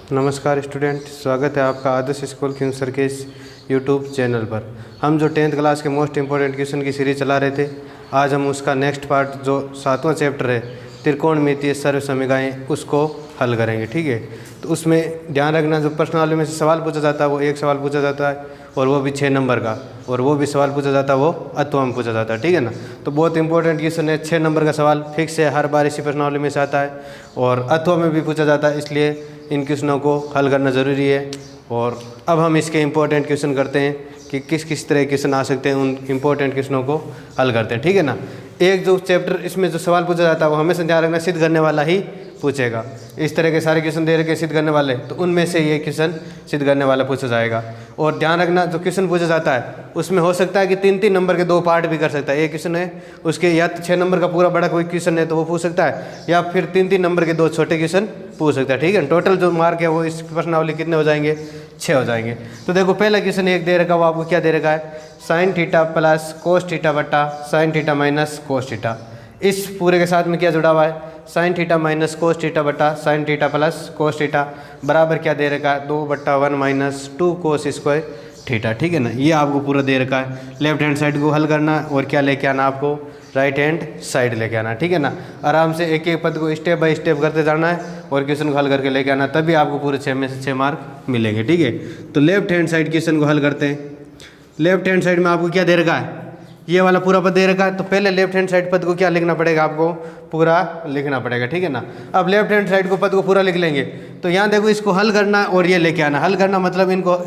नमस्कार स्टूडेंट, स्वागत है आपका आदर्श स्कूल किंग सर के इस यूट्यूब चैनल पर। हम जो 10th क्लास के मोस्ट इंपॉर्टेंट क्वेश्चन की सीरीज चला रहे थे, आज हम उसका नेक्स्ट पार्ट जो 7वां चैप्टर है त्रिकोणमितीय सर्व समीकरण, उसको हल करेंगे। ठीक है, तो उसमें ध्यान रखना, जो प्रश्नावली में से सवाल पूछा जाता है वो एक सवाल पूछा जाता है और वो भी 6 नंबर का, और वो भी सवाल पूछा जाता है वो अथवा में पूछा जाता है। ठीक है ना, तो बहुत इंपॉर्टेंट क्वेश्चन है। 6 नंबर का सवाल फिक्स है, हर बार इसी प्रश्नावली में से आता है और अथवा में भी पूछा जाता है, इसलिए इन क्वेश्चनों को हल करना ज़रूरी है। और अब हम इसके इम्पोर्टेंट क्वेश्चन करते हैं कि किस किस तरह के क्वेश्चन आ सकते हैं, उन इम्पोर्टेंट क्वेश्चनों को हल करते हैं। ठीक है ना, एक जो चैप्टर इसमें जो सवाल पूछा जाता है वो हमेशा ध्यान रखना सिद्ध करने वाला ही पूछेगा। इस तरह के सारे क्वेश्चन दे रखे सिद्ध करने वाले, तो उनमें से ये क्वेश्चन सिद्ध करने वाला पूछा जाएगा। और ध्यान रखना, जो क्वेश्चन पूछा जाता है उसमें हो सकता है कि 3-3 नंबर के 2 पार्ट भी कर सकता है। एक क्वेश्चन है उसके या तो 6 नंबर का पूरा बड़ा कोई क्वेश्चन है तो वो पूछ सकता है, या फिर 3-3 नंबर के 2 छोटे क्वेश्चन पूछ सकता है। ठीक है, टोटल जो मार्क है वो इस प्रश्नावली कितने हो जाएंगे, 6 हो जाएंगे। तो देखो, पहला क्वेश्चन एक दे रखा, वो आपको क्या दे रखा है, sine theta plus cos theta बट्टा sine theta minus cos theta. इस पूरे के साथ में क्या जुड़ा हुआ है, sine theta minus cos theta बट्टा sine theta plus cos theta बराबर क्या दे रखा है, 2/1 माइनस 2 कोस स्क्वायर थीटा। ठीक है ना, ये आपको पूरा दे रखा है। लेफ्ट हैंड साइड को हल करना और क्या लेके आना, आपको राइट हैंड साइड लेके आना। ठीक है ना, आराम से एक एक पद को स्टेप बाय स्टेप करते जाना है और क्वेश्चन को हल करके लेके आना, तभी आपको पूरे 6 में से 6 मार्क मिलेंगे। ठीक है, तो लेफ्ट हैंड साइड क्वेश्चन को हल करते हैं। लेफ्ट हैंड साइड में आपको क्या दे रखा है, ये वाला पूरा पद दे रखा है। तो पहले लेफ्ट हैंड साइड पद को क्या लिखना पड़ेगा, आपको पूरा लिखना पड़ेगा। ठीक है ना, अब लेफ्ट हैंड साइड को पद को पूरा लिख लेंगे। तो यहाँ देखो, इसको हल करना और ये लेके आना। हल करना मतलब इनको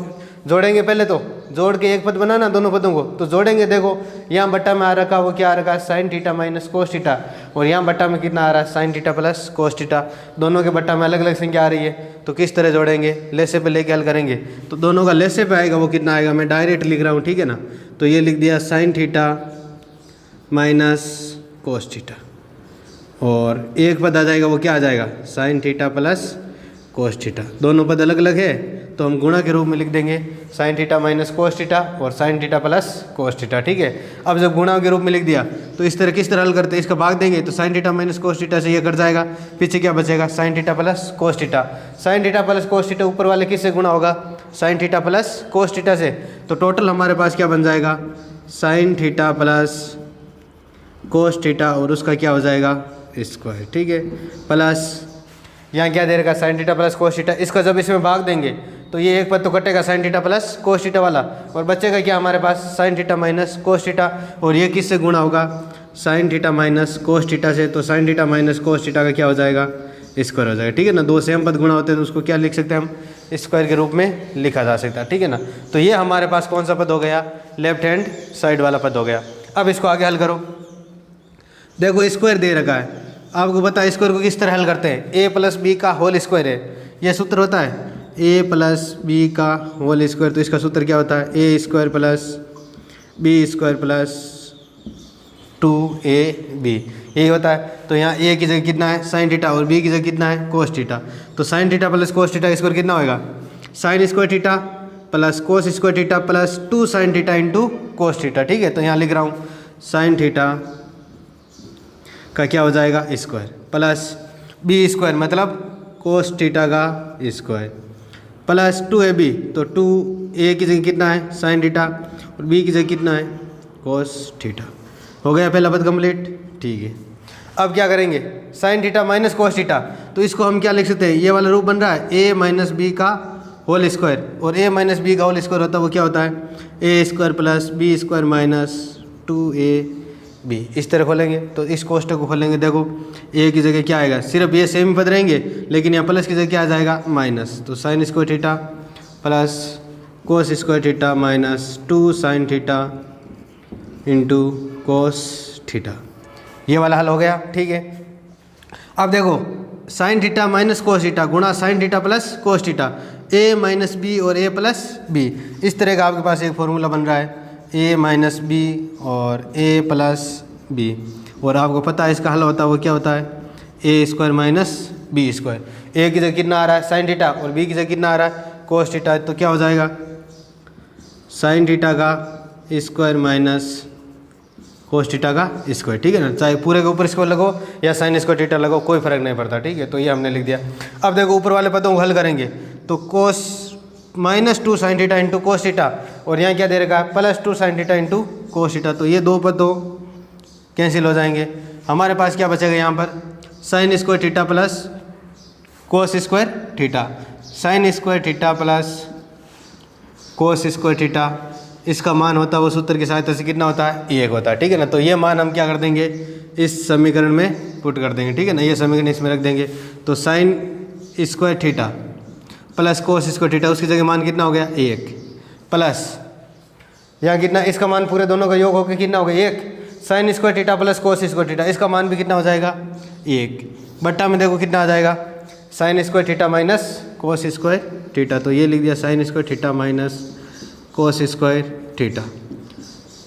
जोड़ेंगे, पहले तो जोड़ के एक पद बनाना दोनों पदों को। तो जोड़ेंगे, देखो यहाँ बट्टा में आ रखा, वो क्या आ रखा है, sine theta minus cos theta, और यहाँ बट्टा में कितना आ रहा है, sine theta plus cos theta. दोनों के बट्टा में अलग अलग संख्या आ रही है, तो किस तरह जोड़ेंगे, लेसे पे लेके हल करेंगे। तो दोनों का लेसे पे आएगा, वो कितना आएगा, मैं डायरेक्ट लिख रहा हूँ। ठीक है ना, तो ये लिख दिया sign theta minus cos theta, और एक पद आ जाएगा, वो क्या आ जाएगा, sine theta plus cos theta. दोनों पद अलग अलग है तो हम गुणा के रूप में लिख देंगे, sine theta minus cos theta और sine theta plus cos theta. ठीक है, अब जब गुणा के रूप में लिख दिया तो इस तरह किस तरह हल करते हैं, इसका भाग देंगे तो sine theta minus cos theta से ये कट जाएगा, पीछे क्या बचेगा, sign theta plus cos theta. Sign theta plus cos theta ऊपर वाले किससे गुणा होगा, sine theta plus cos theta से। तो टोटल हमारे पास क्या बन जाएगा, sine theta plus cos theta और उसका क्या हो जाएगा, स्क्वायर। ठीक है, प्लस यहाँ क्या दे रखा, sine theta plus cos theta. इसका जब इसमें भाग देंगे तो ये एक पद तो कटेगा, sine theta plus cos theta वाला, और बचेगा क्या हमारे पास, sine theta minus cos theta. और ये किससे गुणा होगा, sine theta minus cos theta से। तो sine theta minus cos theta का क्या हो जाएगा, स्क्वायर हो जाएगा। ठीक है ना, 2 सेम पद गुणा होते हैं तो उसको क्या लिख सकते हैं हम, स्क्वायर के रूप में लिखा जा सकता है। ठीक है ना, तो ये हमारे पास कौन सा पद हो गया, लेफ्ट हैंड साइड वाला पद हो गया। अब इसको आगे हल करो। देखो, स्क्वायर दे रखा है, आपको पता है स्क्वायर को किस तरह हल करते हैं, a प्लस बी का होल स्क्वायर है, यह सूत्र होता है a प्लस बी का होल स्क्वायर। तो इसका सूत्र क्या होता है, a square plus b square plus 2ab, यही होता है। तो यहाँ a की जगह कितना है, साइन थीटा, और b की जगह कितना है, कोस थीटा। तो sine theta plus cos theta square कितना होगा, sign square theta plus cos square theta plus 2 sine theta into cos theta. ठीक है, तो यहाँ लिख रहा हूँ साइन थीटा का क्या हो जाएगा, स्क्वायर, प्लस बी स्क्वायर मतलब कोस थीटा का स्क्वायर, प्लस 2ab। तो 2a की जगह कितना है, साइन थीटा, और b की जगह कितना है, कोस थीटा। हो गया पहला पद कंप्लीट। ठीक है, अब क्या करेंगे, sign theta minus cos theta, तो इसको हम क्या लिख सकते हैं, ये वाला रूप बन रहा है a माइनस बी का होल स्क्वायर, और a माइनस बी का होल स्क्वायर होता है वो क्या होता है, a square plus b square minus 2ab। इस तरह खोलेंगे तो इस कोष्टक को खोलेंगे, देखो a की जगह क्या आएगा, सिर्फ ये सेम पद रहेंगे, लेकिन यहाँ प्लस की जगह क्या आ जाएगा, माइनस। तो sine square theta plus cos square theta minus 2 sine theta into cos theta, ये वाला हल हो गया। ठीक है, अब देखो, sine theta minus cos theta गुणा sine theta plus cos theta, a minus b और a प्लस बी। इस तरह का आपके पास एक फॉर्मूला बन रहा है, a माइनस बी और a प्लस बी, और आपको पता है इसका हल होता है वो क्या होता है, a square minus b square. a की जगह कितना आ रहा है, साइन थीटा, और b की जगह कितना आ रहा है, कोस थीटा। तो क्या हो जाएगा, साइन थीटा का स्क्वायर माइनस कोस थीटा का स्क्वायर। ठीक है ना, चाहे पूरे के ऊपर स्क्वायर लगो या साइन स्क्वायर थीटा लगो, कोई फर्क नहीं पड़ता। ठीक है, तो ये हमने लिख दिया। अब देखो, ऊपर वाले पदों को हल करेंगे तो कोस -2 sin theta into cos theta, और यहाँ क्या दे रखा है +2 sin theta into cos theta. तो ये दो पद तो कैंसिल हो जाएंगे, हमारे पास क्या बचेगा यहाँ पर sin square theta plus cos square theta, sin square theta plus cos square theta, इसका मान होता है वो सूत्र की सहायता से कितना होता है 1 होता है, ठीक है ना। तो ये मान हम क्या कर देंगे इस समीकरण में पुट कर देंगे, ठीक है ना, ये समीकरण इसमें रख देंगे। तो sin square theta plus cos square theta, उसकी जगह मान कितना हो गया 1, प्लस यहाँ कितना, इसका मान पूरे दोनों का योग होकर कितना हो गया 1, sin square theta plus cos square theta, इसका मान भी कितना हो जाएगा 1, बट्टा में देखो कितना आ जाएगा sin स्क्वायर थीटा माइनस कोस स्क्वायर थीटा। तो ये लिख दिया sin स्क्वायर थीटा माइनस कोस स्क्वायर थीटा,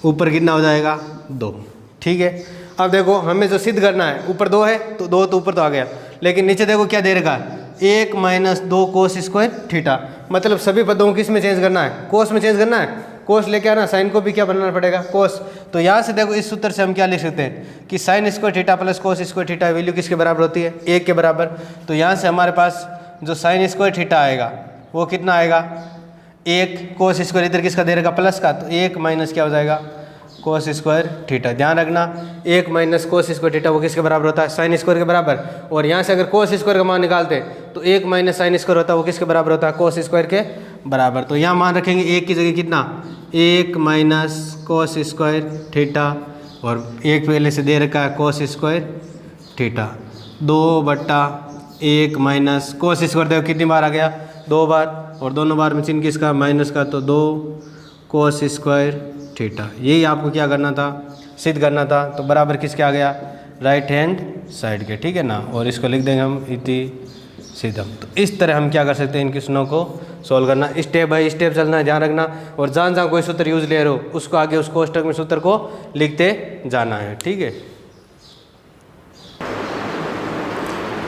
ऊपर कितना हो जाएगा 2, ठीक है। अब देखो हमें जो सिद्ध करना है, ऊपर 2 है तो 2 तो ऊपर तो आ गया, लेकिन नीचे देखो क्या दे रखा है 1 - 2 कोस स्क्वायर थीटा, मतलब सभी पदों को किस में चेंज करना है कोस में चेंज करना है, कोस लेके आना, साइन को भी क्या बनाना पड़ेगा कोस। तो यहाँ से देखो इस सूत्र से हम क्या लिख सकते हैं कि sin square theta plus cos square theta value किसके बराबर होती है 1 के बराबर। तो यहाँ से हमारे पास जो sin स्क्वायर थीटा आएगा वो कितना आएगा 1, कोस स्क्वायर इधर किसका दे रखा प्लस का, तो 1 माइनस क्या हो जाएगा कोस स्क्वायर थीटा। ध्यान रखना 1 माइनस कोस स्क्वायर थीटा वो किसके बराबर होता है साइन स्क्वायर के बराबर, और यहाँ से अगर कोस स्क्वायर का मान निकालते तो 1 माइनस साइन स्क्वायर होता है वो किसके बराबर होता है कोस स्क्वायर के बराबर। तो यहाँ मान रखेंगे 1 की जगह कितना 1 माइनस कोस स्क्वायर थीटा, और 1 पहले से दे रखा है कोस square theta, 2/1 minus cos square देखो कितनी बार आ गया 2 बार, और दोनों बार में चिन्ह किसका माइनस का, तो 2 कोस स्क्वायर थीटा। यही आपको क्या करना था सिद्ध करना था। तो बराबर किसके आ गया राइट हैंड साइड के, ठीक है ना, और इसको लिख देंगे हम इति सिद्धम। तो इस तरह हम क्या कर सकते हैं इन क्वेश्चनों को सॉल्व करना, स्टेप बाय स्टेप चलना है, ध्यान रखना, और जहाँ जहाँ कोई सूत्र यूज ले रहे हो उसको आगे उस कोष्टक में सूत्र को लिखते जाना है, ठीक है।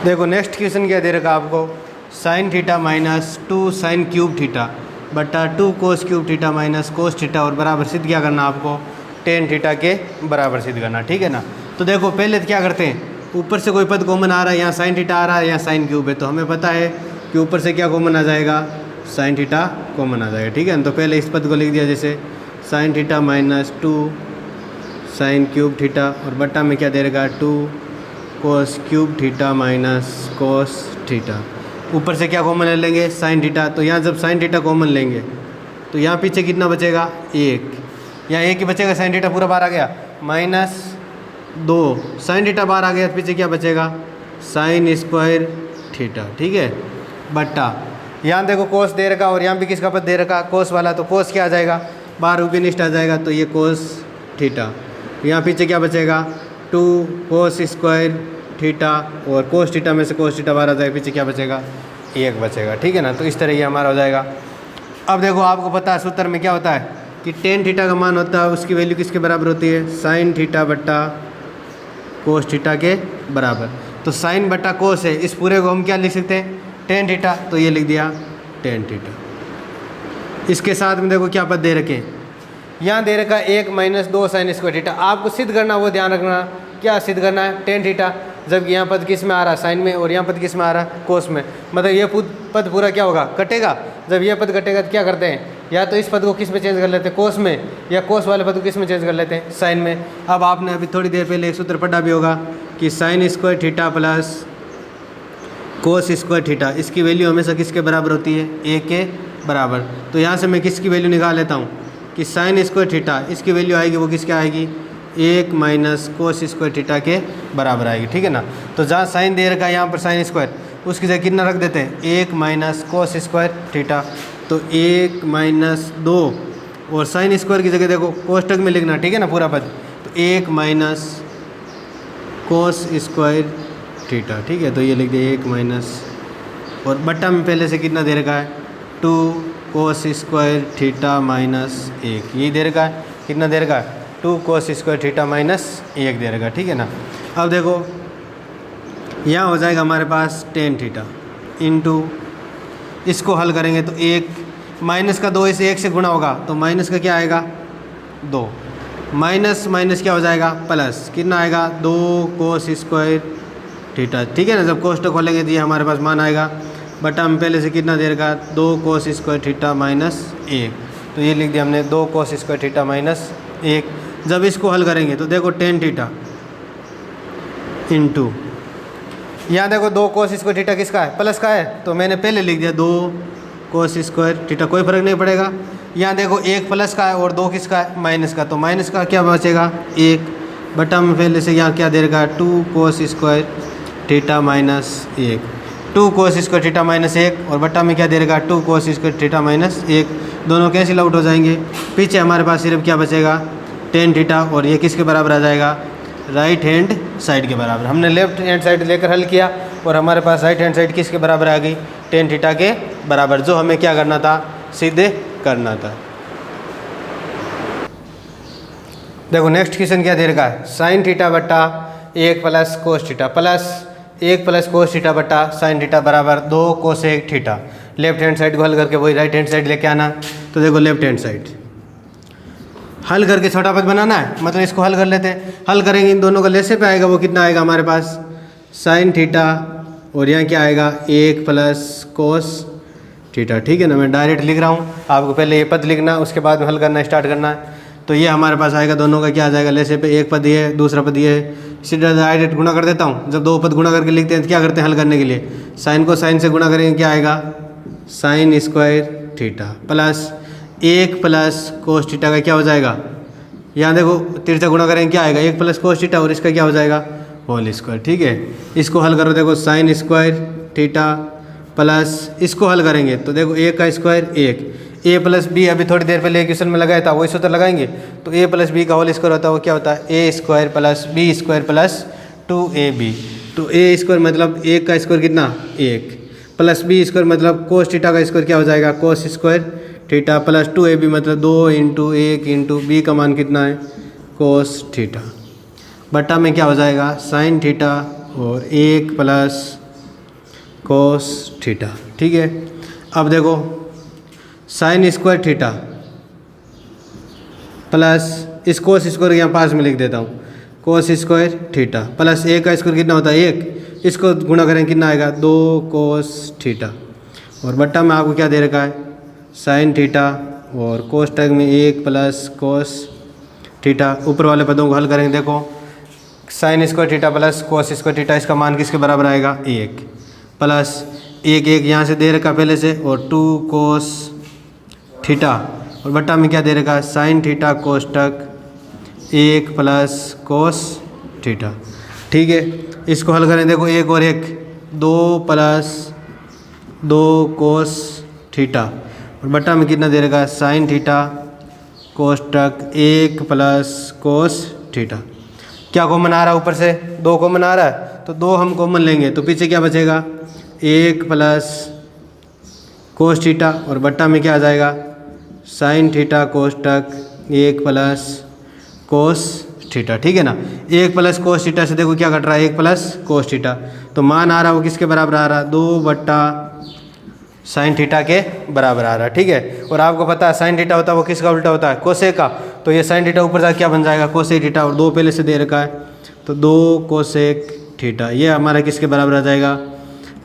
देखो नेक्स्ट क्वेश्चन क्या दे रखा आपको sign theta minus 2 sine cube theta बटा 2 cos cube theta minus cos theta, और बराबर सिद्ध क्या करना आपको टेन थीटा के बराबर सिद्ध करना, ठीक है ना। तो देखो पहले तो क्या करते हैं, ऊपर से कोई पद कॉमन आ रहा है, यहाँ साइन थीटा आ रहा है, यहाँ साइन क्यूब है, तो हमें पता है कि ऊपर से क्या कॉमन आ जाएगा साइन थीटा कॉमन आ जाएगा, ठीक है ना। तो पहले इस पद को लिख दिया जैसे sign theta minus 2 sine cube theta, और बट्टा में क्या दे रहेगा 2 cos cube theta minus cos theta, ऊपर से क्या कॉमन ले लेंगे साइन थीटा। तो यहाँ जब साइन थीटा कॉमन लेंगे तो यहाँ पीछे कितना बचेगा 1, यहाँ 1 ही बचेगा, साइन थीटा पूरा बाहर आ गया, -2 साइन थीटा बाहर आ गया, पीछे क्या बचेगा साइन स्क्वायर थीटा, ठीक है, बट्टा यहाँ देखो कोस दे रखा, और यहाँ भी किसका पद दे रखा कोस वाला, तो कोस क्या आ जाएगा बाहर ऊपर आ जाएगा, तो ये कोस थीटा। यहाँ पीछे क्या बचेगा 2 कोस स्क्वायर थीटा, और कोस थीटा में से कोस थीटा बाहर आ जाएगा, पीछे क्या बचेगा 1 बचेगा, ठीक है ना। तो इस तरह ये हमारा हो जाएगा। अब देखो आपको पता है सूत्र में क्या होता है कि टेन थीटा का मान होता है उसकी वैल्यू किसके बराबर होती है साइन थीटा बट्टा कोस थीटा के बराबर। तो साइन बट्टा कोस है, इस पूरे को हम क्या लिख सकते हैं टेन थीटा, तो ये लिख दिया टेन थीटा। इसके साथ में देखो क्या पद दे रखे, यहाँ दे रखा 1 - 2 साइन स्क्वायर थीटा। आपको सिद्ध करना वो ध्यान रखना, क्या सिद्ध करना है टेन थीटा, जबकि यहाँ पद किस में आ रहा है साइन में, और यहाँ पद किस में आ रहा है कोस में, मतलब ये पद पूरा क्या होगा कटेगा। जब ये पद कटेगा तो क्या करते हैं, या तो इस पद को किस में चेंज कर लेते हैं कोस में, या कोस वाले पद को किस में चेंज कर लेते हैं साइन में। अब आपने अभी थोड़ी देर पहले एक सूत्र पढ़ा भी होगा कि sign square theta plus cos square theta, इसकी वैल्यू हमेशा किसके बराबर होती है 1 के बराबर। तो यहाँ से मैं किसकी वैल्यू निकाल लेता हूँ कि साइन स्क्वायर थीटा इसकी वैल्यू आएगी वो किसके आएगी 1 माइनस कोस स्क्वायर थीटा के बराबर आएगी, ठीक है ना। तो जहाँ साइन दे रखा है यहाँ पर साइन स्क्वायर, उसकी जगह कितना रख देते हैं 1 माइनस कोस स्क्वायर थीटा, तो 1 - 2, और साइन स्क्वायर की जगह देखो कोष्टक में लिखना, ठीक है ना पूरा पद, तो 1 माइनस कोस स्क्वायर थीटा, ठीक है। तो ये लिख दिया 1 माइनस, और बट्टा में पहले से कितना दे रखा है 2 कोस स्क्वायर थीटा माइनस 1, यही दे रखा है, कितना दे रखा है 2 कोस स्क्वायर थीटा माइनस 1 दे रखा, ठीक है ना। अब देखो यहाँ हो जाएगा हमारे पास टेन थीटा इंटू, इसको हल करेंगे तो 1 माइनस का 2 इसे 1 से गुणा होगा, तो माइनस का क्या आएगा 2, माइनस माइनस क्या हो जाएगा प्लस, कितना आएगा 2 कोस स्क्वायर थीटा, ठीक है ना। जब कोष्टक खोलेंगे तो ये हमारे पास मान आएगा। बटा में पहले से कितना दे रखा है 2 कोस स्क्वायर थीटा माइनस 1, तो ये लिख दिया हमने 2 कोस स्क्वायर थीटा माइनस 1। जब इसको हल करेंगे तो देखो टेन थीटा इंटू, यहाँ देखो 2 कोस स्क्वायर थीटा किसका है, प्लस का है, तो मैंने पहले लिख दिया 2 कोस स्क्वायर थीटा, कोई फर्क नहीं पड़ेगा। यहाँ देखो 1 प्लस का है और 2 किसका है, माइनस का, तो माइनस का क्या बचेगा 1, बटा में पहले से यहाँ क्या दे रखा है 2 कोस स्क्वायर थीटा माइनस 1, 2 कोस स्क्वायर थीटा माइनस 1 और बटा में क्या दे रखा 2 कोस स्क्वायर थीटा माइनस 1, दोनों कैंसिल आउट हो जाएंगे। पीछे हमारे पास सिर्फ क्या बचेगा टेन थीटा, और ये किसके बराबर आ जाएगा, राइट हैंड साइड के बराबर। हमने लेफ्ट हैंड साइड लेकर हल किया और हमारे पास राइट हैंड साइड किसके बराबर आ गई, टेन थीटा के बराबर, जो हमें क्या करना था, सीधे करना था। देखो नेक्स्ट क्वेश्चन क्या दे रखा है, साइन थीटा बट्टा 1 plus cos theta plus 1 plus cos theta बट्टा साइन थीटा बराबर 2 cosec theta. Left hand side को हल करके वही राइट हैंड साइड लेके आना। तो देखो लेफ्ट हैंड साइड हल करके छोटा पद बनाना है, मतलब इसको हल कर लेते हैं। हल करेंगे इन दोनों का लेसे पे आएगा, वो कितना आएगा हमारे पास साइन थीटा, और यहाँ क्या आएगा 1 प्लस कोस थीटा। ठीक है ना, मैं डायरेक्ट लिख रहा हूँ, आपको पहले ये पद लिखना, उसके बाद में हल करना स्टार्ट करना है। तो ये हमारे पास आएगा, दोनों का क्या आ जाएगा, लेसे पे एक पद ये है, दूसरा पद ये है, सीधा डायरेक्ट गुणा कर देता हूँ। जब दो पद गुणा करके लिखते हैं तो क्या करते हैं हल करने के लिए, साइन को साइन से गुणा करेंगे, क्या आएगा sign square theta plus 1 plus cos theta का क्या हो जाएगा, यहाँ देखो तिरछा गुणा करेंगे क्या आएगा 1 प्लस कोस थीटा, और इसका क्या हो जाएगा होल स्क्वायर। ठीक है, इसको हल करो, देखो साइन स्क्वायर थीटा प्लस इसको हल करेंगे तो देखो 1 का स्क्वायर 1, ए प्लस बी अभी थोड़ी देर पहले क्वेश्चन में लगाया था, वही सूत्र लगाएंगे। तो ए प्लस बी का होल स्क्वायर होता है, वो क्या होता है a square plus b square plus 2ab। तो ए स्क्वायर मतलब 1 का स्क्वायर कितना 1, प्लस बी स्क्वायर मतलब कोस थीटा का स्क्वायर क्या हो जाएगा कोस स्क्वायर थीटा, प्लस 2ab मतलब 2 इंटू 1 इंटू बी का मान कितना है कोस थीटा, बट्टा में क्या हो जाएगा साइन थीटा और 1 प्लस कोस थीटा। ठीक है, अब देखो साइन स्क्वायर थीटा प्लस इस कोस स्क्वायर यहाँ पास में लिख देता हूँ, कोस स्क्वायर थीटा प्लस 1 का स्क्वायर कितना होता है 1, इसको गुणा करेंगे कितना आएगा 2 कोस थीटा, और बट्टा में आपको क्या दे रखा है साइन थीटा और कोस टैग में 1 प्लस कोस थीटा। ऊपर वाले पदों को हल करेंगे, देखो sign square theta plus cos square theta, इसका मान किसके बराबर आएगा 1 प्लस 1 यहाँ से दे रखा पहले से, और 2 कोस थीटा, और बट्टा में क्या दे रखा साइन थीटा कोष्टक 1 प्लस कोस थीटा। ठीक है, इसको हल करें, देखो 1 और 1 2 प्लस 2 कोस थीटा, और बट्टा में कितना दे रखा साइन थीटा कोष्टक 1 प्लस कोस थीटा। क्या कॉमन आ रहा है ऊपर से 2 कॉमन आ रहा है, तो 2 हम कॉमन लेंगे तो पीछे क्या बचेगा 1 प्लस कोस थीटा, और बट्टा में क्या आ जाएगा साइन थीटा कोष्टक 1 प्लस कोस थीटा। ठीक है ना, 1 प्लस कोस थीटा से देखो क्या कट रहा है 1 प्लस कोस थीटा, तो मान आ रहा है वो किसके बराबर आ रहा है 2 बट्टा साइन थीटा के बराबर आ रहा है। ठीक है, और आपको पता है साइन थीटा होता है वो किसका उल्टा होता है कोसेक का, तो ये साइन थीटा ऊपर जाकर क्या बन जाएगा कोसेक थीटा, और 2 पहले से दे रखा है तो 2 कोसेक थीटा, ये हमारा किसके बराबर आ जाएगा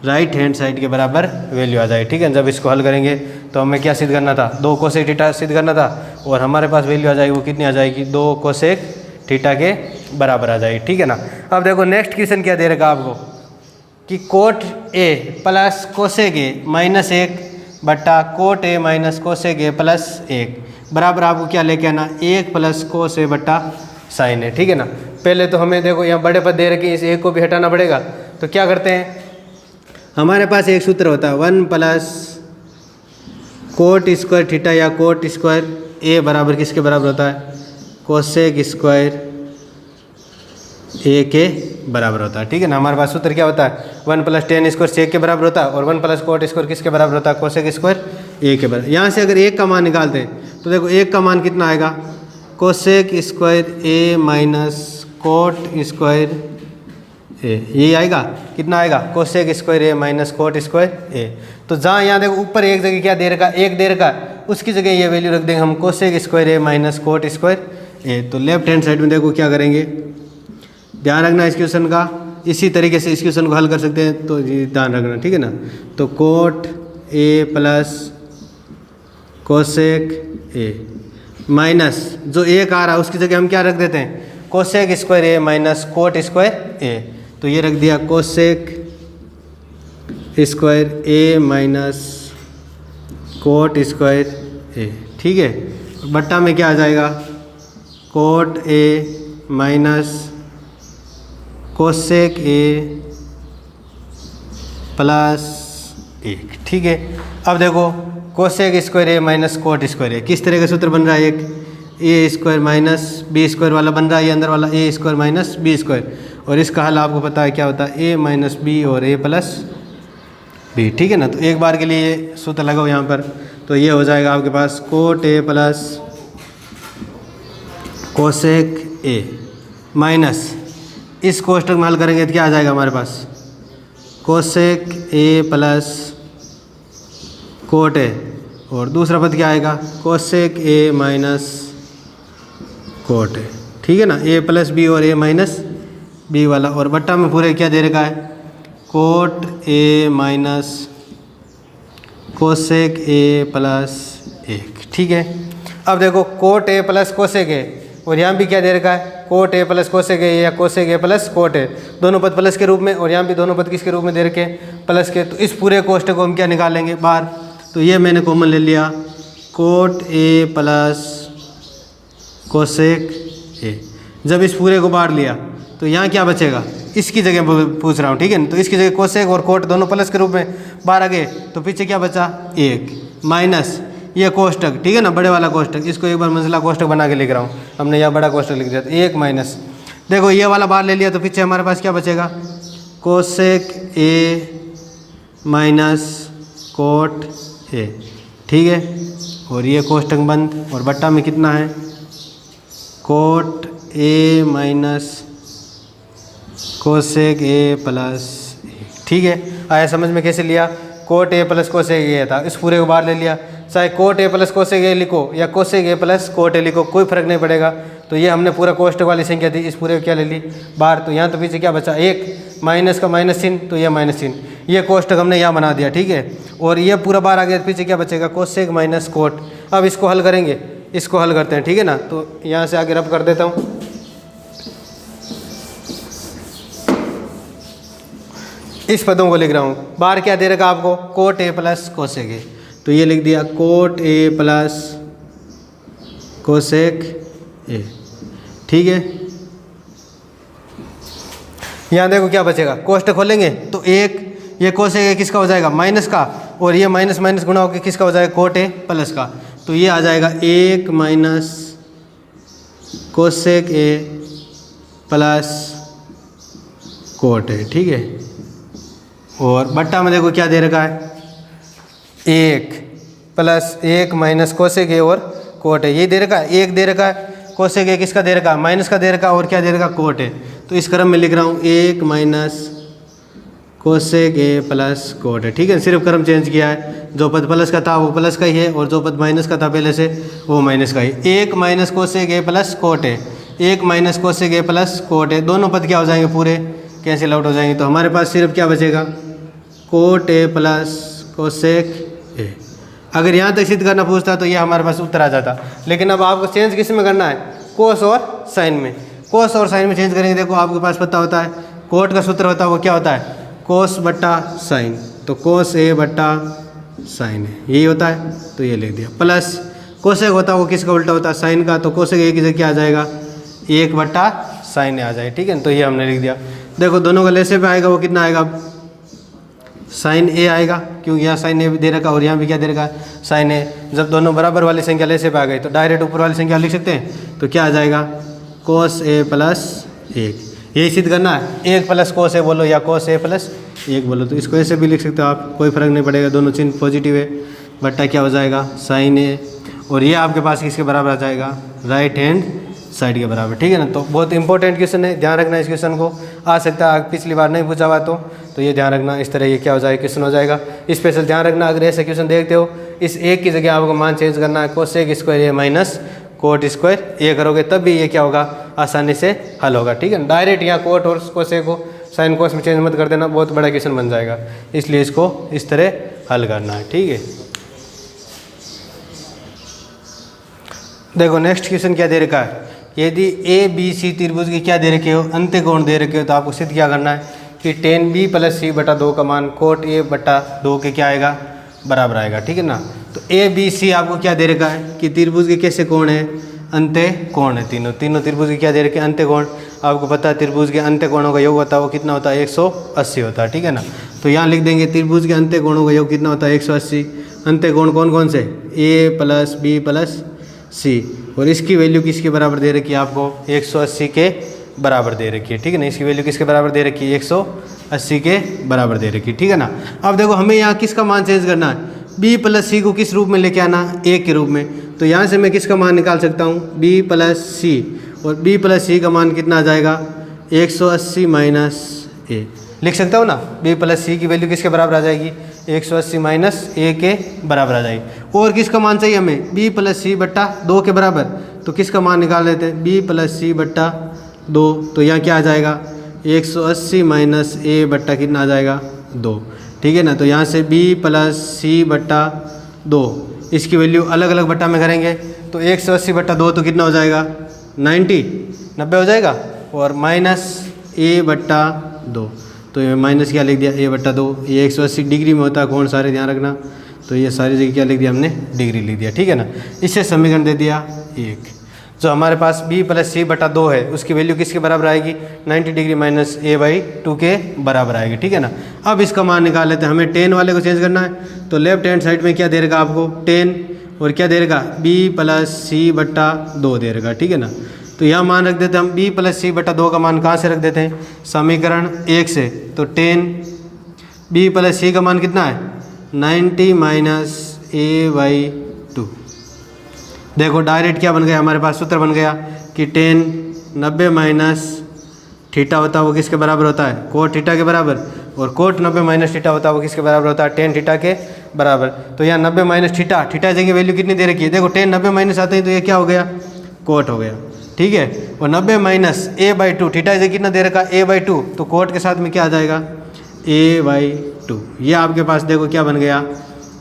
राइट हैंड साइड के बराबर वैल्यू आ जाएगी। ठीक है, जब इसको हल करेंगे तो हमें क्या सिद्ध करना था 2 कोसेक थीटा सिद्ध करना था, और हमारे पास वैल्यू आ जाएगी वो कितनी आ जाएगी 2 कोसेक थीटा के बराबर आ जाएगी। ठीक है ना, अब देखो नेक्स्ट क्वेश्चन क्या दे रखा आपको कि coat a plus cosec a minus 1 बट्टा coat a minus cosec a plus 1 बराबर आपको क्या लेके आना 1 प्लस कोस ए बट्टा साइन ए। ठीक है ना, पहले तो हमें देखो यहाँ बड़े पद दे रखे, इस 1 को भी हटाना पड़ेगा, तो क्या करते हैं हमारे पास एक सूत्र होता है 1 प्लस कोट स्क्वायर थीटा या कोट स्क्वायर ए बराबर किसके बराबर होता है कोसेक स्क्वायर ए के बराबर होता है। ठीक है ना, हमारे पास सूत्र क्या होता है 1 प्लस टेन स्क्वायर सेक के बराबर होता है, और 1 प्लस कोट स्क्वायर किसके बराबर होता है कोसेक स्क्वायर ए के बराबर। यहाँ से अगर 1 का मान निकालते हैं तो देखो 1 का मान कितना आएगा कोसेक स्क्वायर ए माइनस कोट स्क्वायर ए, ये आएगा कितना आएगा कोसेक स्क्वायर ए माइनस कोट स्क्वायर ए। तो जहाँ यहाँ देखो ऊपर एक जगह क्या दे रखा 1 दे रखा, उसकी जगह ये वैल्यू रख देंगे हम कोसेक स्क्वायर ए माइनस कोट स्क्वायर ए। तो लेफ्ट हैंड साइड में देखो क्या करेंगे, ध्यान रखना इस क्वेश्चन का, इसी तरीके से इस क्वेश्चन को हल कर सकते हैं, तो ये ध्यान रखना, ठीक है ना। तो coat a plus cosec a minus जो एक आ रहा है उसकी जगह हम क्या रख देते हैं, कोसेक स्क्वायर ए माइनस कोट स्क्वायर ए। तो ये रख दिया कोसेक स्क्वायर ए माइनस कोट स्क्वायर ए, ठीक है। बट्टा में क्या आ जाएगा, coat a minus cosec a plus 1, ठीक है। अब देखो कोसेक स्क्वायर ए माइनस कोट स्क्वायर ए किस तरह का सूत्र बन रहा है, एक ए स्क्वायर माइनस बी स्क्वायर वाला बन रहा है, ये अंदर वाला ए स्क्वायर माइनस बी स्क्वायर, और इसका हल आपको पता है क्या होता है, ए माइनस बी और ए प्लस बी, ठीक है ना। तो एक बार के लिए ये सूत्र लगाओ यहाँ पर, तो ये हो जाएगा आपके पास cot a plus cosec a minus इस कोष्टक में हल करेंगे तो क्या आ जाएगा हमारे पास, cosec a plus cot a, और दूसरा पद क्या आएगा, cosec a minus cot a, ठीक है ना। ए प्लस बी और ए माइनस बी वाला, और बट्टा में पूरे क्या दे रखा है, cot a minus cosec a plus 1, ठीक है। अब देखो cot a plus cosec a, और यहाँ भी क्या दे रखा है, cot a plus cosec a या cosec a plus cot a, दोनों पद प्लस के रूप में, और यहाँ भी दोनों पद किसके रूप में दे रखे, प्लस के। तो इस पूरे कोष्टक को हम क्या निकालेंगे बाहर, तो ये मैंने कॉमन ले लिया, कोट ए प्लस कोसेक ए। जब इस पूरे को बाहर लिया तो यहाँ क्या बचेगा, इसकी जगह पूछ रहा हूँ, ठीक है। तो इसकी जगह कोसेक और कोट दोनों प्लस के रूप में बाहर आ गए, तो पीछे क्या बचा 1 माइनस ये कोष्टक, ठीक है ना, बड़े वाला कोष्टक, इसको एक बार मंजिला कोष्टक बना के लिख रहा हूँ, हमने यहाँ बड़ा कोष्टक लिख दिया। तो 1 माइनस, देखो ये वाला बाहर ले लिया तो पीछे हमारे पास क्या बचेगा, cosec a minus cot a, ठीक है। और ये कोष्टक बंद, और बट्टा में कितना है, cot a minus cosec a plus 1, ठीक है। आया समझ में कैसे लिया, कोट ए प्लस कोसेक ए था, इस पूरे को बाहर ले लिया, चाहे कोट ए प्लस कोसेक ए लिखो या कोसेक ए प्लस कोट ए लिखो, कोई फर्क नहीं पड़ेगा। तो ये हमने पूरा कोष्टक वाली संख्या थी, इस पूरे को क्या ले ली बाहर, तो यहाँ तो पीछे क्या बचा 1 माइनस का माइनस चिन्ह, तो यह माइनस चिन्ह, ये कोष्टक हमने यहाँ बना दिया, ठीक है। और ये पूरा बाहर आ गया, पीछे क्या बचेगा, कोसेक माइनस कोट। अब इसको हल करेंगे, इसको हल करते हैं, ठीक है ना। तो यहाँ से आगे रब कर देता हूँ, इस पदों को लिख रहा हूँ, बाहर क्या दे रखा आपको, कोट ए प्लस कोसेक ए, तो ये लिख दिया कोट ए प्लस कोसेक ए, ठीक है। यहाँ देखो क्या बचेगा, कोष्टक खोलेंगे तो 1 ये कोसेक ए किसका हो जाएगा, माइनस का, और ये माइनस माइनस गुणा होकर किसका हो जाएगा, कोट ए प्लस का। तो ये आ जाएगा 1 minus cosec a plus cot a, ठीक है। और बट्टा में देखो क्या दे रखा है, 1 प्लस 1 माइनस कोसेक ए और कोट ए, ये दे रखा है, 1 दे रखा है, कोसेक ए किसका दे रखा है, माइनस का दे रखा है, और क्या दे रखा है, कोट ए। तो इस क्रम में लिख रहा हूँ 1 minus cosec a plus cot a, ठीक है। सिर्फ क्रम चेंज किया है, जो पद प्लस का था वो प्लस का ही है, और जो पद माइनस का था पहले से वो माइनस का ही। 1 minus cosec a plus cot A, 1 minus cosec a plus cot a, दोनों पद क्या हो जाएंगे, पूरे कैंसिल आउट हो जाएंगे। तो हमारे पास सिर्फ क्या बचेगा, कोट ए प्लस कोसेक ए। अगर यहाँ तक सिद्ध करना पूछता तो ये हमारे पास उत्तर आ जाता, लेकिन अब आपको चेंज किस में करना है, कोस और साइन में। कोस और साइन में चेंज करेंगे, देखो आपके पास पता होता है कोट का सूत्र होता है वो क्या होता है, कोस बट्टा साइन, तो कोस ए बट्टा साइन है, यही होता है। तो ये लिख दिया, प्लस कोसेक होता है वो किसका उल्टा होता है, साइन का, तो कोसेक ए की जगह क्या आ जाएगा, 1 बट्टा साइन आ जाए, ठीक है। तो ये हमने लिख दिया। देखो दोनों का लेसे पे आएगा, वो कितना आएगा, साइन ए आएगा, क्योंकि यहाँ साइन ए दे रखा और यहाँ भी क्या दे रखा है, साइन ए। जब दोनों बराबर वाली संख्या लेसे पे आ गई तो डायरेक्ट ऊपर वाली संख्या लिख सकते हैं, तो क्या आ जाएगा, कोस ए प्लस 1। यही सिद्ध करना है, 1 प्लस कोस ए बोलो या कोस ए प्लस 1 बोलो, तो इसको ऐसे भी लिख सकते हो आप, कोई फर्क नहीं पड़ेगा, दोनों चिन्ह पॉजिटिव है। बट्टा क्या हो जाएगा, साइन ए, और ये आपके पास किसके बराबर आ जाएगा, राइट हैंड साइड के बराबर, ठीक है ना। तो बहुत इंपॉर्टेंट क्वेश्चन है, ध्यान रखना इस क्वेश्चन को, आ सकता है पिछली बार नहीं पूछा हुआ तो ये ध्यान रखना, इस तरह ये क्या हो जाएगा, क्वेश्चन हो जाएगा। स्पेशल ध्यान रखना, अगर ऐसे क्वेश्चन देखते हो, इस 1 की जगह आपको मान चेंज करना है, कोसेक स्क्वायर ए माइनस कोट स्क्वायर ए करोगे, तब भी ये क्या होगा, आसानी से हल होगा, ठीक है। डायरेक्ट यहाँ कोट और कोसेक को साइन कोस में चेंज मत कर देना, बहुत बड़ा क्वेश्चन बन जाएगा, इसलिए इसको इस तरह हल करना है। ठीक है, देखो नेक्स्ट क्वेश्चन क्या दे रखा है, यदि ए बी सी त्रिभुज की क्या दे रखे हो, अंत्य कोण दे रखे हो, तो आपको सिद्ध क्या करना है कि tan b प्लस सी बटा 2 का मान कोट a बटा 2 के क्या आएगा, बराबर आएगा। ठीक है ना, तो ए बी सी आपको क्या दे रखा है कि त्रिभुज के कैसे कोण है, अंत्य कोण है, तीनों त्रिभुज की क्या दे रखे हैं, अंत्य कोण। आपको पता है त्रिभुज के अंत्य कोणों का योग होता है वो कितना होता है, 180 होता है। ठीक है ना, तो यहाँ लिख देंगे त्रिभुज के अंत्य कोणों का योग कितना होता है, 180। अंत्य कोण कौन कौन से, a प्लस बी प्लस सी, और इसकी वैल्यू किसके बराबर दे रखी है आपको, 180 के बराबर दे रखी है। ठीक है ना, इसकी वैल्यू किसके बराबर दे रखी है, 180 के बराबर दे रखी है। ठीक है ना, अब देखो हमें यहाँ किसका मान चेंज करना है, b प्लस सी को किस रूप में लेके आना, a के रूप में। तो यहाँ से मैं किसका मान निकाल सकता हूँ, b प्लस सी, और b प्लस सी का मान कितना आ जाएगा, 180 माइनस a लिख सकता हूँ ना, b प्लस सी की वैल्यू किसके बराबर आ जाएगी, 180 माइनस a के बराबर आ जाएगी। और किसका मान चाहिए हमें, b प्लस सी बट्टा 2 के बराबर, तो किसका मान निकाल लेते हैं, b प्लस सी बट्टा 2, तो यहाँ क्या आ जाएगा, 180 माइनस a बट्टा कितना आ जाएगा, 2। ठीक है ना, तो यहाँ से b प्लस सी बट्टा 2, इसकी वैल्यू अलग अलग बट्टा में करेंगे तो 180 बट्टा 2 तो कितना हो जाएगा, 90 हो जाएगा, और माइनस a बट्टा 2, तो ये माइनस क्या लिख दिया, a बट्टा 2। ये 180 डिग्री में होता है कोण, सारे ध्यान रखना, तो ये सारी जगह क्या लिख दिया हमने, डिग्री लिख दिया। ठीक है ना, इससे समीकरण दे दिया 1। जो हमारे पास b प्लस सी बटा 2 है उसकी वैल्यू किसके बराबर आएगी, 90 डिग्री माइनस a/2 के बराबर आएगी। ठीक है ना, अब इसका मान निकाल लेते हैं, हमें tan वाले को चेंज करना है, तो लेफ्ट हैंड साइड में क्या दे रहेगा आपको, tan, और क्या दे रहेगा, b प्लस सी बट्टा 2 दे रहेगा। ठीक है ना, तो यहाँ मान रख देते हैं हम, b प्लस सी बटा 2 का मान कहाँ से रख देते हैं, समीकरण 1 से, तो tan b प्लस सी का मान कितना है, 90 माइनस a/2। देखो डायरेक्ट क्या बन गया हमारे पास, सूत्र बन गया कि tan 90 माइनस थीटा होता है वो किसके बराबर होता है, कोट थीटा के बराबर, और कोट 90 माइनस थीटा होता है वो किसके बराबर होता है, tan थीटा के बराबर। तो यहाँ 90 माइनस थीटा जगह वैल्यू कितनी दे रखी है, देखो tan 90 माइनस आते हैं तो ये क्या हो गया, कोट हो गया। ठीक है, और 90 माइनस a/2, थीटा जगह कितना दे रखा, a/2, तो कोट के साथ में क्या आ जाएगा, a/2। ये आपके पास देखो क्या बन गया,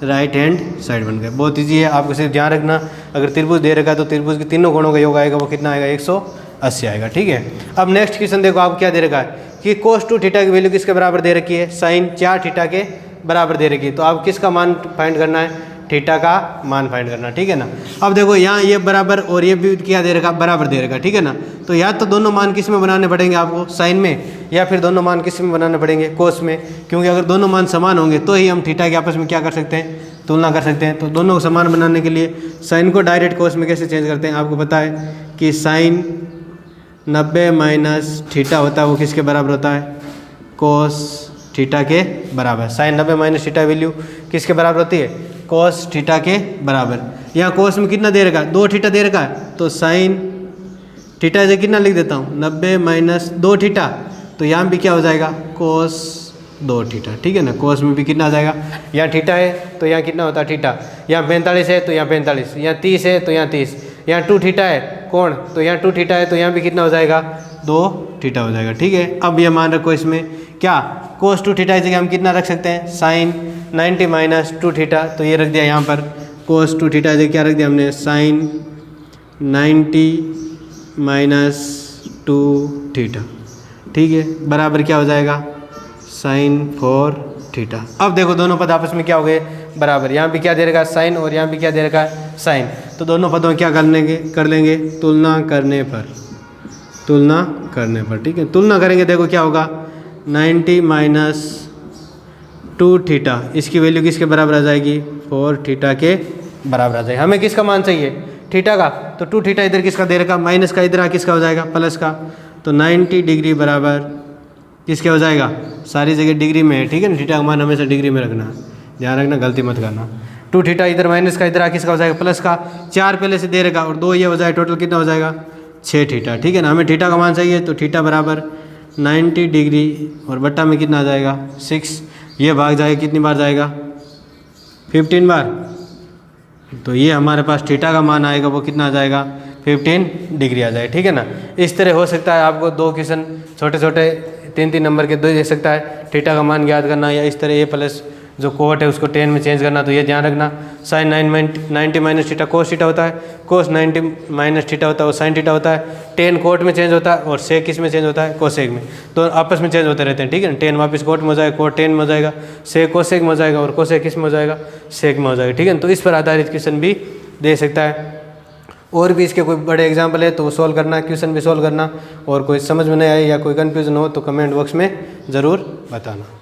राइट हैंड साइड बन गया। बहुत ईजी है, आपको सिर्फ ध्यान रखना, अगर त्रिभुज दे रखा है तो त्रिभुज के तीनों कोणों का योग आएगा वो कितना आएगा, 180 आएगा। ठीक है, अब नेक्स्ट क्वेश्चन देखो आप क्या दे रखा है कि cos 2 थीटा की वैल्यू किसके बराबर दे रखी है, sin 4 थीटा के बराबर दे रखी है। तो आप किसका मान फाइंड करना है, थीटा का मान फाइंड करना। ठीक है ना, अब देखो यहाँ ये बराबर और ये भी क्या दे रखा, बराबर दे रखा। ठीक है ना, तो या तो दोनों मान किस में बनाने पड़ेंगे आपको, साइन में, या फिर दोनों मान किस में बनाने पड़ेंगे, कोस में, क्योंकि अगर दोनों मान समान होंगे तो ही हम थीटा के आपस में क्या कर सकते हैं, तुलना कर सकते हैं। तो दोनों को समान बनाने के लिए साइन को डायरेक्ट कोस में कैसे चेंज करते हैं, आपको पता है कि साइन 90 माइनस थीटा होता है वो किसके बराबर होता है, कोस थीटा के बराबर। साइन 90 माइनस थीटा वैल्यू किसके बराबर होती है, कोस थीटा के बराबर। यहाँ कोस में कितना दे रखा है, 2 थीटा दे रखा है, तो साइन थीटा से कितना लिख देता हूँ, 90 माइनस 2 थीटा, तो यहाँ भी क्या हो जाएगा, कोस 2 थीटा। ठीक है ना, कोस में भी कितना आ जाएगा, यहाँ थीटा है तो यहाँ कितना होता है थीटा, यहाँ 45 है तो यहाँ 45, यहाँ 30 है तो यहाँ 30, यहाँ 2 थीटा है कोण, तो यहाँ 2 थीटा है तो यहाँ भी कितना हो जाएगा, 2 थीटा हो जाएगा। ठीक है, अब ये मान रखो इसमें क्या, कोस 2 थीटा की जगह हम कितना रख सकते हैं, साइन 90 माइनस 2 थीटा, तो ये रख दिया यहाँ पर, कोस 2 थीटा की जगह क्या रख दिया हमने, साइन 90 माइनस 2 थीटा। ठीक है, बराबर क्या हो जाएगा, साइन 4 थीटा। अब देखो दोनों पद आपस में क्या हो गए, बराबर, यहाँ भी क्या दे रखा है साइन, और यहाँ भी क्या दे रखा है साइन, तो दोनों पदों क्या कर लेंगे, तुलना करने पर। ठीक है, तुलना करेंगे, देखो क्या होगा, 90 माइनस 2 थीटा, इसकी वैल्यू किसके बराबर आ जाएगी, 4 थीटा के बराबर आ जाएगी। हमें किसका मान चाहिए, थीटा का, तो 2 थीटा इधर किसका दे रखा, माइनस का इधर किसका हो जाएगा, प्लस का, तो 90 डिग्री बराबर किसके हो जाएगा, सारी जगह डिग्री में है। ठीक है ना, थीटा का मान हमेशा डिग्री में रखना, ध्यान रखना, गलती मत करना। 2 थीटा इधर माइनस का इधर किसका हो जाएगा, प्लस का, 4 पहले से दे रखा और 2 ये हो जाएगा, टोटल कितना हो जाएगा, 6 थीटा। ठीक है ना, हमें थीटा का मान चाहिए, तो थीटा बराबर 90 डिग्री और बट्टा में कितना आ जाएगा, 6, ये भाग जाएगा, कितनी बार जाएगा, 15 बार, तो ये हमारे पास थीटा का मान आएगा वो कितना आ जाएगा, 15 डिग्री आ जाएगा। ठीक है ना, इस तरह हो सकता है आपको 2 क्वेश्चन छोटे छोटे 3 नंबर के दे सकता है। थीटा का मान ज्ञात करना या इस तरह ए प्लस जो कोट है उसको टेन में चेंज करना, तो ये ध्यान रखना। Sine 90 minus theta cos theta होता है, कोस 90 माइनस थीटा होता है वो साइन थीटा होता है। टेन कोट में चेंज होता है और सेक किस में चेंज होता है, कोसेक में। तो आपस में चेंज होते रहते हैं, ठीक है ना। टेन वापस कोट में हो जाएगा, कोट टेन में हो जाएगा, सेक कोसेक में हो जाएगा और कोसेक किस में हो जाएगा, सेक में हो जाएगा, ठीक है ना। तो इस पर आधारित क्वेश्चन भी दे सकता है। और भी इसके कोई बड़े एग्जाम्पल है तो वो सॉल्व करना, क्वेश्चन भी सॉल्व करना। और कोई समझ में नहीं आए या कोई कन्फ्यूजन हो तो कमेंट बॉक्स में ज़रूर बताना।